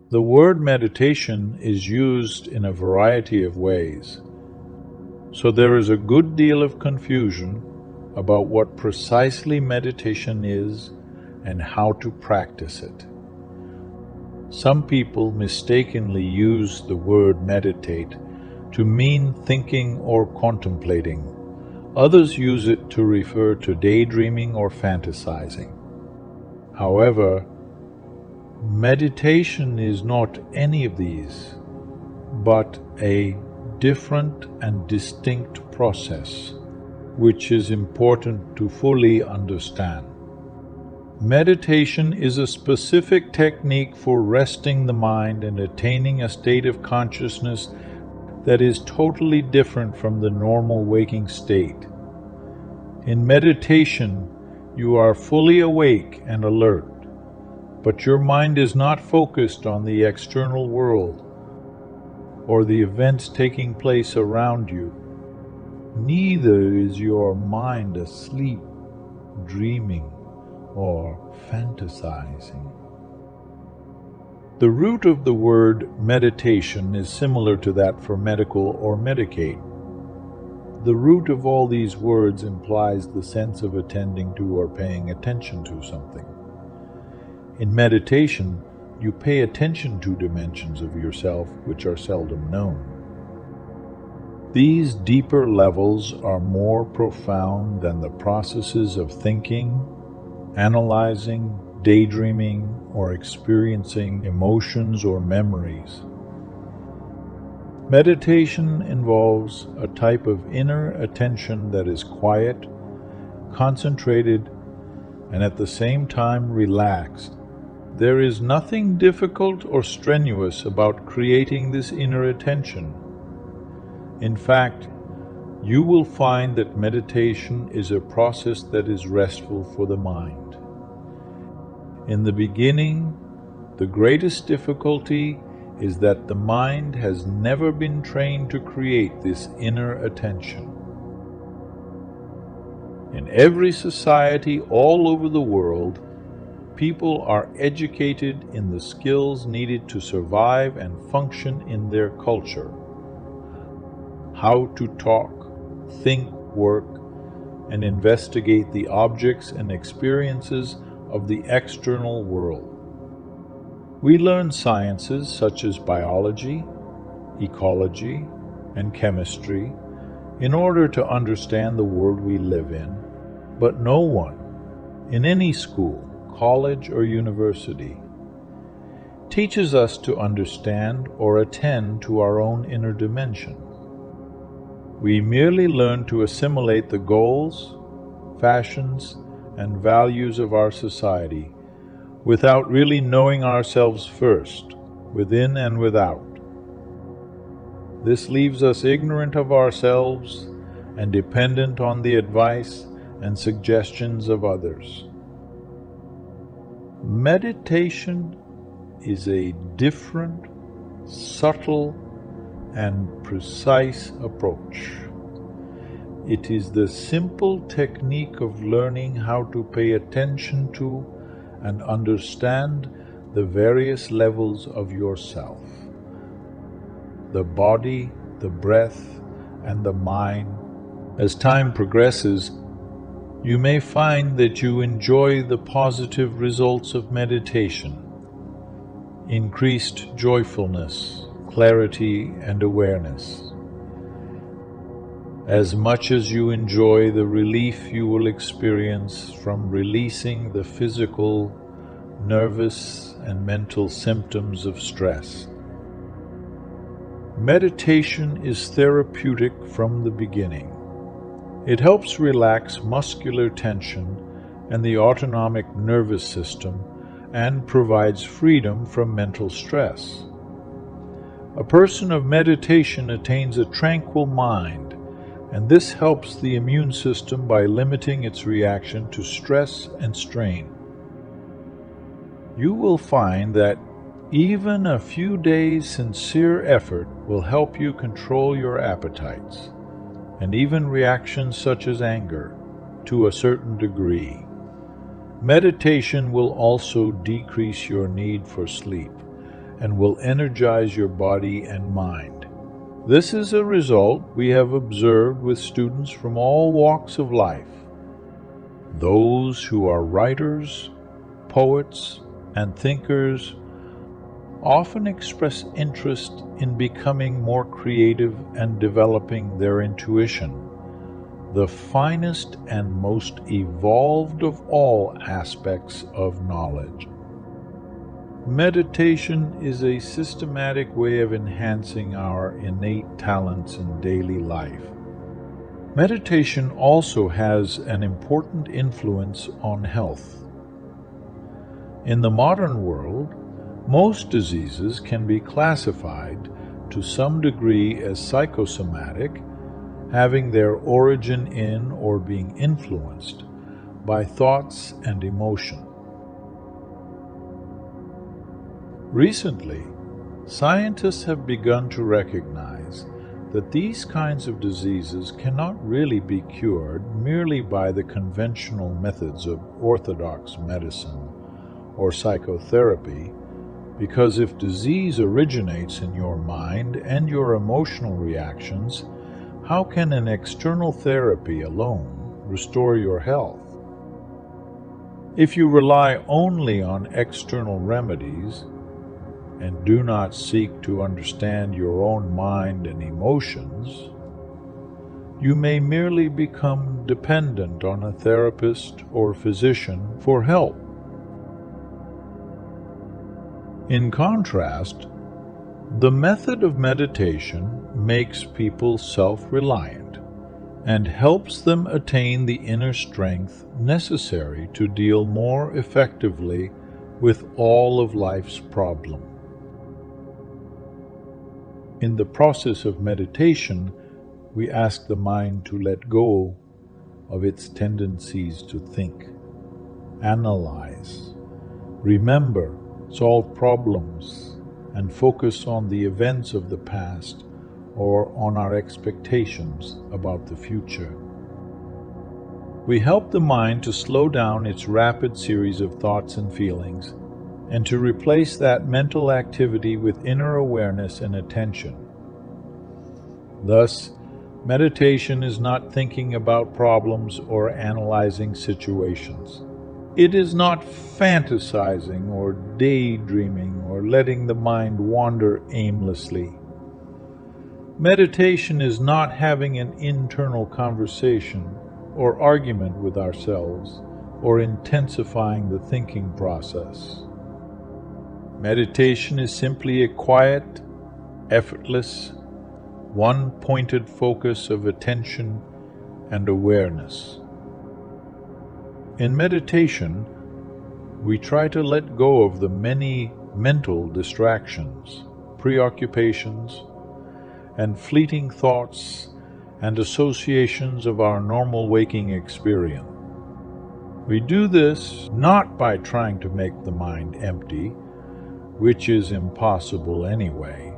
The word meditation is used in a variety of ways, so there is a good deal of confusion about what precisely meditation is and how to practice it. Some people mistakenly use the word meditate to mean thinking or contemplating. Others use it to refer to daydreaming or fantasizing. However, meditation is not any of these, but a different and distinct process, which is important to fully understand. Meditation is a specific technique for resting the mind and attaining a state of consciousness that is totally different from the normal waking state. In meditation, you are fully awake and alert, but your mind is not focused on the external world or the events taking place around you. Neither is your mind asleep, dreaming, or fantasizing. The root of the word meditation is similar to that for medical or medicate. The root of all these words implies the sense of attending to or paying attention to something. In meditation, you pay attention to dimensions of yourself which are seldom known. These deeper levels are more profound than the processes of thinking, analyzing, daydreaming, or experiencing emotions or memories. Meditation involves a type of inner attention that is quiet, concentrated, and at the same time relaxed. There is nothing difficult or strenuous about creating this inner attention. In fact, you will find that meditation is a process that is restful for the mind. In the beginning, the greatest difficulty is that the mind has never been trained to create this inner attention. In every society all over the world, people are educated in the skills needed to survive and function in their culture. How to talk, think, work, and investigate the objects and experiences of the external world. We learn sciences such as biology, ecology, and chemistry in order to understand the world we live in, but no one, in any school, college, or university, teaches us to understand or attend to our own inner dimension. We merely learn to assimilate the goals, fashions, and values of our society without really knowing ourselves first, within and without. This leaves us ignorant of ourselves and dependent on the advice and suggestions of others. Meditation is a different, subtle, and precise approach. It is the simple technique of learning how to pay attention to and understand the various levels of yourself: the body, the breath, and the mind. As time progresses, you may find that you enjoy the positive results of meditation: increased joyfulness, clarity, and awareness. As much as you enjoy the relief you will experience from releasing the physical, nervous, and mental symptoms of stress. Meditation is therapeutic from the beginning. It helps relax muscular tension and the autonomic nervous system and provides freedom from mental stress. A person of meditation attains a tranquil mind, and this helps the immune system by limiting its reaction to stress and strain. You will find that even a few days' sincere effort will help you control your appetites, and even reactions such as anger, to a certain degree. Meditation will also decrease your need for sleep, and will energize your body and mind. This is a result we have observed with students from all walks of life. Those who are writers, poets, and thinkers often express interest in becoming more creative and developing their intuition, the finest and most evolved of all aspects of knowledge. Meditation is a systematic way of enhancing our innate talents in daily life. Meditation also has an important influence on health. In the modern world, most diseases can be classified to some degree as psychosomatic, having their origin in or being influenced by thoughts and emotion. Recently, scientists have begun to recognize that these kinds of diseases cannot really be cured merely by the conventional methods of orthodox medicine or psychotherapy, because if disease originates in your mind and your emotional reactions, how can an external therapy alone restore your health? If you rely only on external remedies and do not seek to understand your own mind and emotions, you may merely become dependent on a therapist or physician for help. In contrast, the method of meditation makes people self-reliant and helps them attain the inner strength necessary to deal more effectively with all of life's problems. In the process of meditation, we ask the mind to let go of its tendencies to think, analyze, remember, solve problems, and focus on the events of the past or on our expectations about the future. We help the mind to slow down its rapid series of thoughts and feelings and to replace that mental activity with inner awareness and attention. Thus, meditation is not thinking about problems or analyzing situations. It is not fantasizing or daydreaming or letting the mind wander aimlessly. Meditation is not having an internal conversation or argument with ourselves or intensifying the thinking process. Meditation is simply a quiet, effortless, one-pointed focus of attention and awareness. In meditation, we try to let go of the many mental distractions, preoccupations, and fleeting thoughts and associations of our normal waking experience. We do this not by trying to make the mind empty, which is impossible anyway,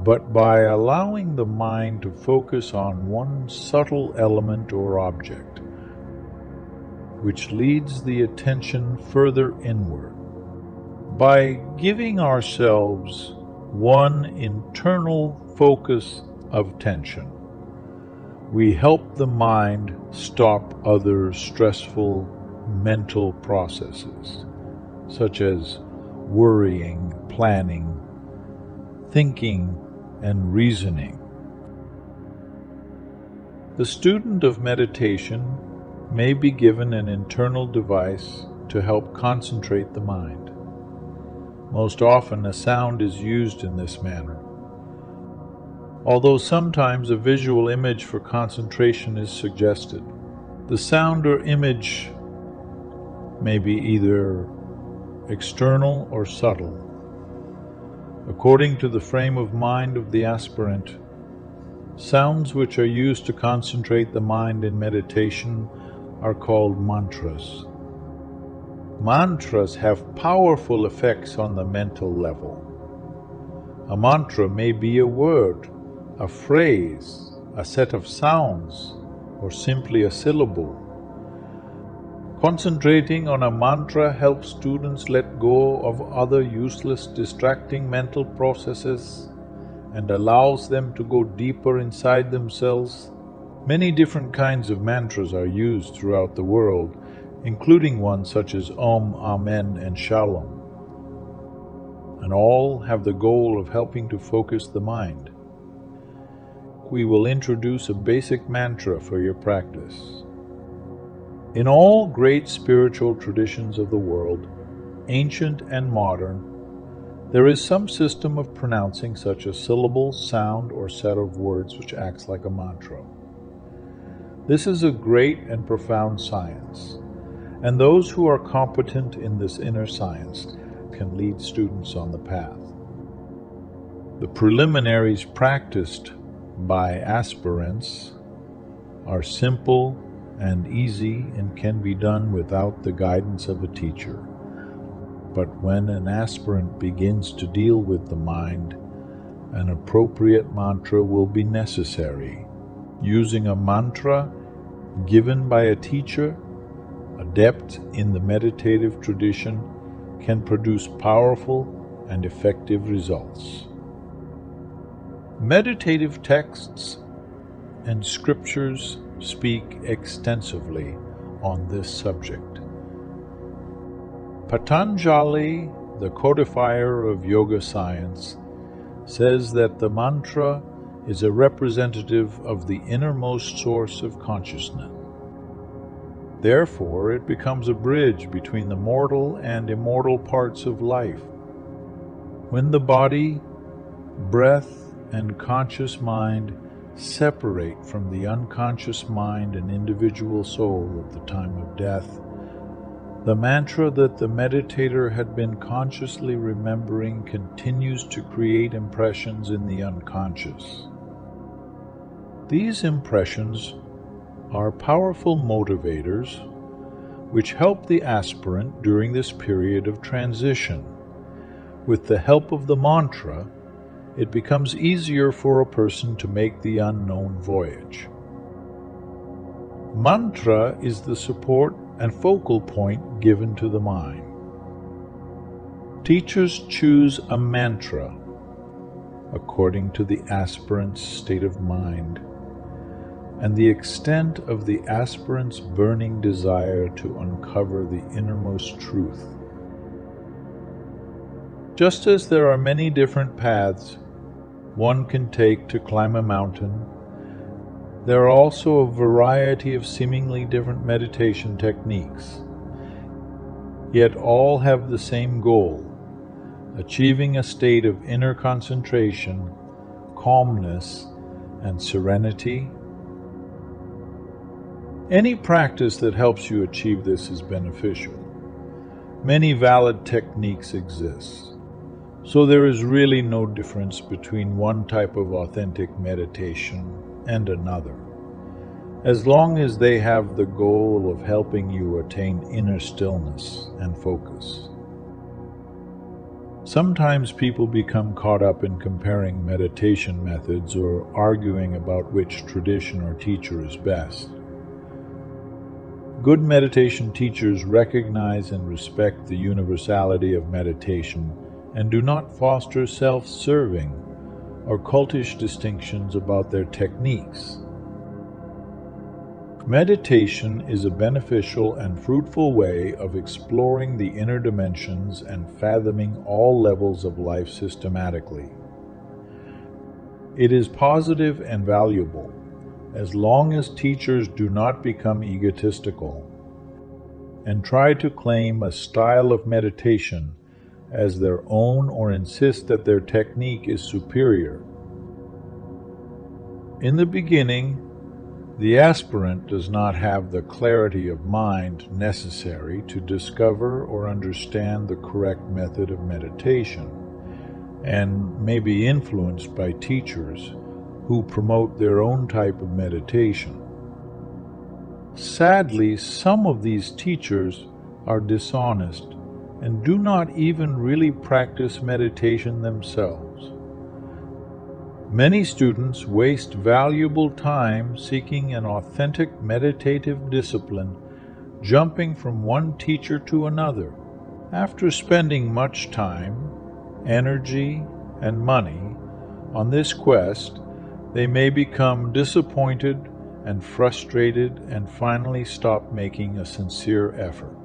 but by allowing the mind to focus on one subtle element or object, which leads the attention further inward. By giving ourselves one internal focus of attention, we help the mind stop other stressful mental processes, such as worrying, planning, thinking, and reasoning. The student of meditation may be given an internal device to help concentrate the mind. Most often a sound is used in this manner, although sometimes a visual image for concentration is suggested. The sound or image may be either external or subtle. According to the frame of mind of the aspirant, sounds which are used to concentrate the mind in meditation are called mantras. Mantras have powerful effects on the mental level. A mantra may be a word, a phrase, a set of sounds, or simply a syllable. Concentrating on a mantra helps students let go of other useless, distracting mental processes and allows them to go deeper inside themselves. Many different kinds of mantras are used throughout the world, including ones such as Om, Amen, and Shalom, and all have the goal of helping to focus the mind. We will introduce a basic mantra for your practice. In all great spiritual traditions of the world, ancient and modern, there is some system of pronouncing such a syllable, sound, or set of words which acts like a mantra. This is a great and profound science, and those who are competent in this inner science can lead students on the path. The preliminaries practiced by aspirants are simple and easy and can be done without the guidance of a teacher. But when an aspirant begins to deal with the mind, an appropriate mantra will be necessary. Using a mantra given by a teacher, adept in the meditative tradition, can produce powerful and effective results. Meditative texts and scriptures speak extensively on this subject. Patanjali, the codifier of yoga science, says that the mantra is a representative of the innermost source of consciousness. Therefore, it becomes a bridge between the mortal and immortal parts of life. When the body, breath, and conscious mind separate from the unconscious mind and individual soul at the time of death, the mantra that the meditator had been consciously remembering continues to create impressions in the unconscious. These impressions are powerful motivators which help the aspirant during this period of transition. With the help of the mantra, it becomes easier for a person to make the unknown voyage. Mantra is the support and focal point given to the mind. Teachers choose a mantra according to the aspirant's state of mind and the extent of the aspirant's burning desire to uncover the innermost truth. Just as there are many different paths one can take to climb a mountain, there are also a variety of seemingly different meditation techniques. Yet all have the same goal: achieving a state of inner concentration, calmness, and serenity. Any practice that helps you achieve this is beneficial. Many valid techniques exist, so there is really no difference between one type of authentic meditation and another, as long as they have the goal of helping you attain inner stillness and focus. Sometimes people become caught up in comparing meditation methods or arguing about which tradition or teacher is best. Good meditation teachers recognize and respect the universality of meditation and do not foster self-serving or cultish distinctions about their techniques. Meditation is a beneficial and fruitful way of exploring the inner dimensions and fathoming all levels of life systematically. It is positive and valuable as long as teachers do not become egotistical and try to claim a style of meditation as their own or insist that their technique is superior. In the beginning, the aspirant does not have the clarity of mind necessary to discover or understand the correct method of meditation, and may be influenced by teachers who promote their own type of meditation. Sadly, some of these teachers are dishonest and do not even really practice meditation themselves. Many students waste valuable time seeking an authentic meditative discipline jumping from one teacher to another. After spending much time, energy, and money on this quest, they may become disappointed and frustrated and finally stop making a sincere effort.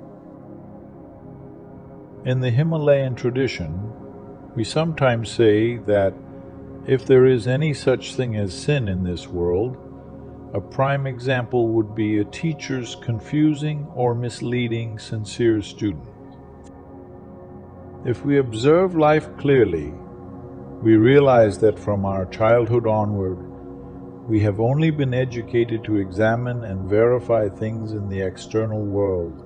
In the Himalayan tradition, we sometimes say that if there is any such thing as sin in this world, a prime example would be a teacher's confusing or misleading sincere student. If we observe life clearly, we realize that from our childhood onward, we have only been educated to examine and verify things in the external world,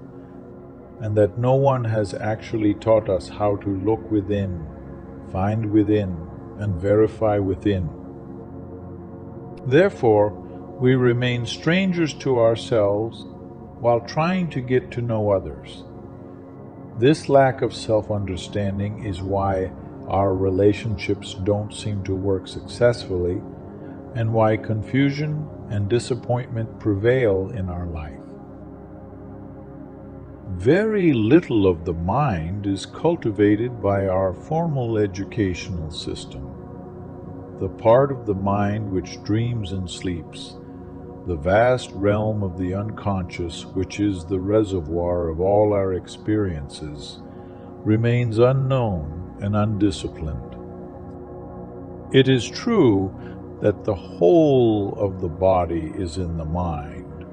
and that no one has actually taught us how to look within, find within, and verify within. Therefore, we remain strangers to ourselves while trying to get to know others. This lack of self-understanding is why our relationships don't seem to work successfully, and why confusion and disappointment prevail in our life. Very little of the mind is cultivated by our formal educational system. The part of the mind which dreams and sleeps, the vast realm of the unconscious, which is the reservoir of all our experiences, remains unknown and undisciplined. It is true that the whole of the body is in the mind,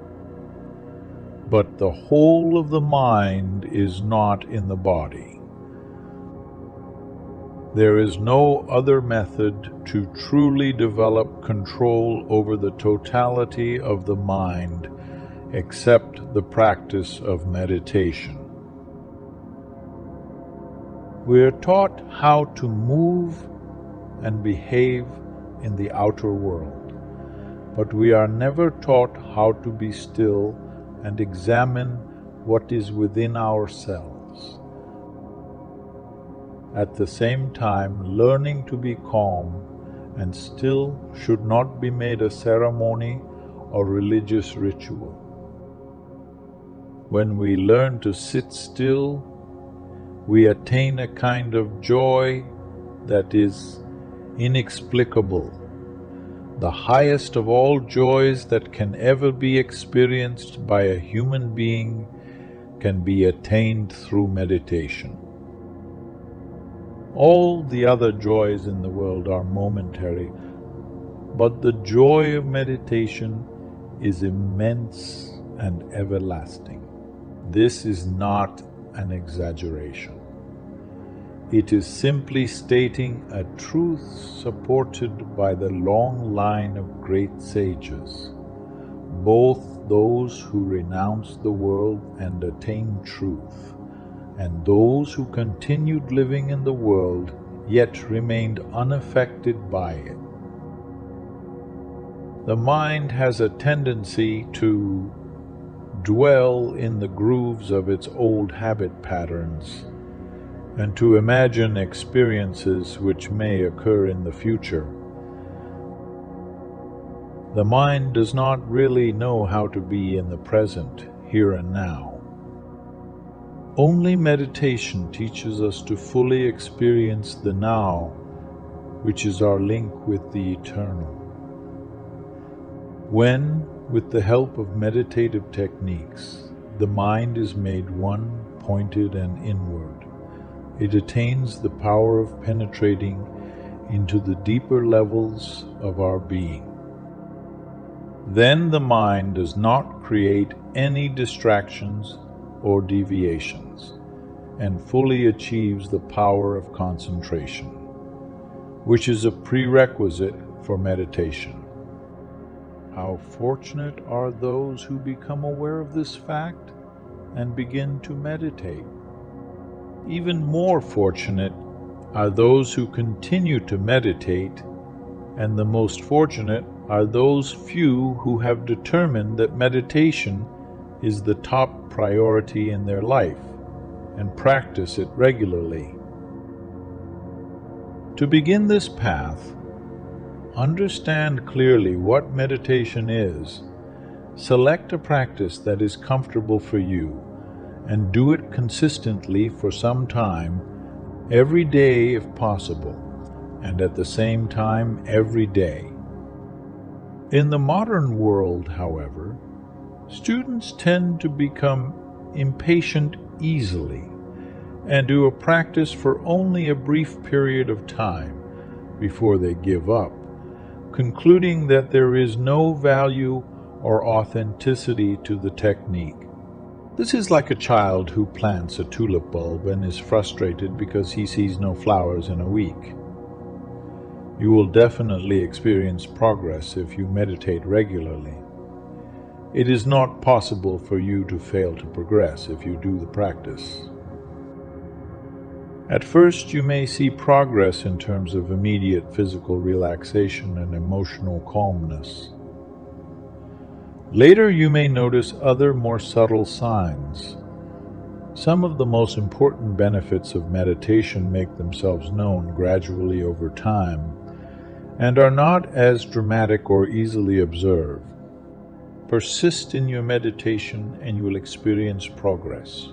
but the whole of the mind is not in the body. There is no other method to truly develop control over the totality of the mind except the practice of meditation. We are taught how to move and behave in the outer world, but we are never taught how to be still and examine what is within ourselves. At the same time, learning to be calm and still should not be made a ceremony or religious ritual. When we learn to sit still, we attain a kind of joy that is inexplicable, the highest of all joys that can ever be experienced by a human being can be attained through meditation. All the other joys in the world are momentary, but the joy of meditation is immense and everlasting. This is not an exaggeration. It is simply stating a truth supported by the long line of great sages, both those who renounce the world and attain truth, and those who continued living in the world yet remained unaffected by it. The mind has a tendency to dwell in the grooves of its old habit patterns and to imagine experiences which may occur in the future. The mind does not really know how to be in the present, here and now. Only meditation teaches us to fully experience the now, which is our link with the eternal. When, with the help of meditative techniques, the mind is made one, pointed and inward, it attains the power of penetrating into the deeper levels of our being. Then the mind does not create any distractions or deviations, and fully achieves the power of concentration, which is a prerequisite for meditation. How fortunate are those who become aware of this fact and begin to meditate. Even more fortunate are those who continue to meditate, and the most fortunate are those few who have determined that meditation is the top priority in their life and practice it regularly. To begin this path, understand clearly what meditation is, Select a practice that is comfortable for you and do it consistently for some time, every day if possible, and at the same time every day. In the modern world, however, students tend to become impatient easily and do a practice for only a brief period of time before they give up, concluding that there is no value or authenticity to the technique. This is like a child who plants a tulip bulb and is frustrated because he sees no flowers in a week. You will definitely experience progress if you meditate regularly. It is not possible for you to fail to progress if you do the practice. At first, you may see progress in terms of immediate physical relaxation and emotional calmness. Later, you may notice other more subtle signs. Some of the most important benefits of meditation make themselves known gradually over time and are not as dramatic or easily observed. Persist in your meditation and you will experience progress.